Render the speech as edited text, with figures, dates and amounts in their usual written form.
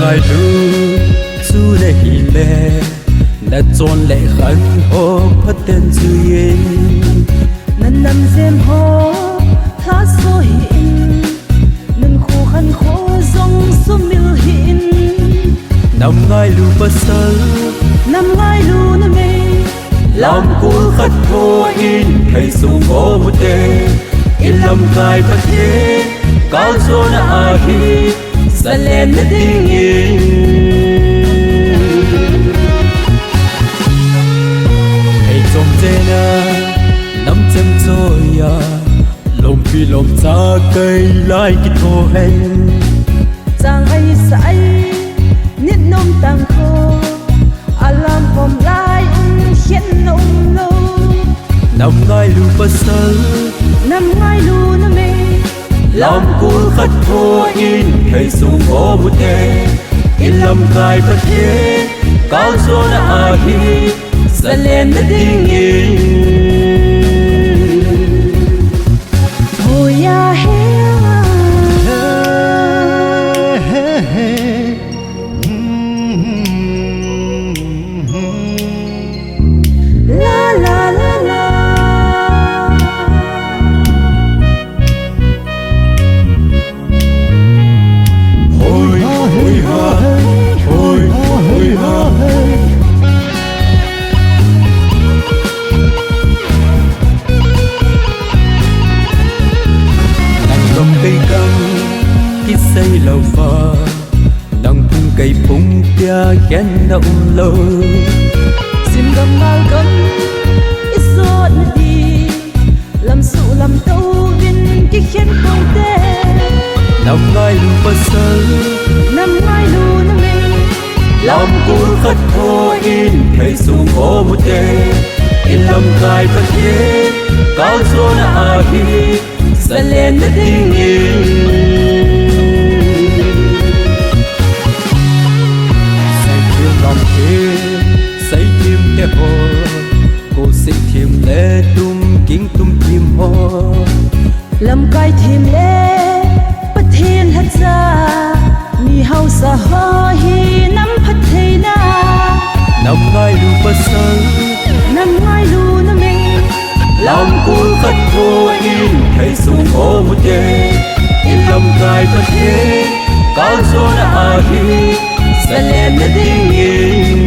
ngai lu su le hi le na chon le khan ho phaten chu yin nan nam zem ho tha so hi in nan khu khan kho zong su mil hi in nam ngai lu pasal nam ngai lu na me lam ku khat ho in thai su go mu te in lam ngai pa the cao zo na a hi sa len na ding in hey trong te na nắm chân trôi ya lom phi lom cha cây lai ki tho hen chang ai sai nit nom tang kho alam pom lai hiên nom lo nam ngai lu pasal nam ngai lu na me lam ku khat ho in thai sung go mu te in lam ngai pa the cao zo na a hi sa len na ding in ho ya he la la la la hoi hoi ha hoi hoi ha nang dom cây cam kít xây lâu pha nang phung cây phung tia khen na lâu sim gam ngal gan isot na di lam su lam tau vin ki khen kong te nam ngai lu pasal nam ngai lu na me lam ku khat ho in thai sung go mu te in lam ngai pa the cao zo na a hi sa len na ding in say thiêm lam thế say thiêm te ho cô say thiêm le tum king tum thiêm ho lam kai thim le pathen hat sa mi hau sa ho hi nam phat thei na nam ngai lu pasal nam ngai lu na me lam ku khat ho in thai sung go mu te in lam ngai pa the cao zo na a hi sa len na ding in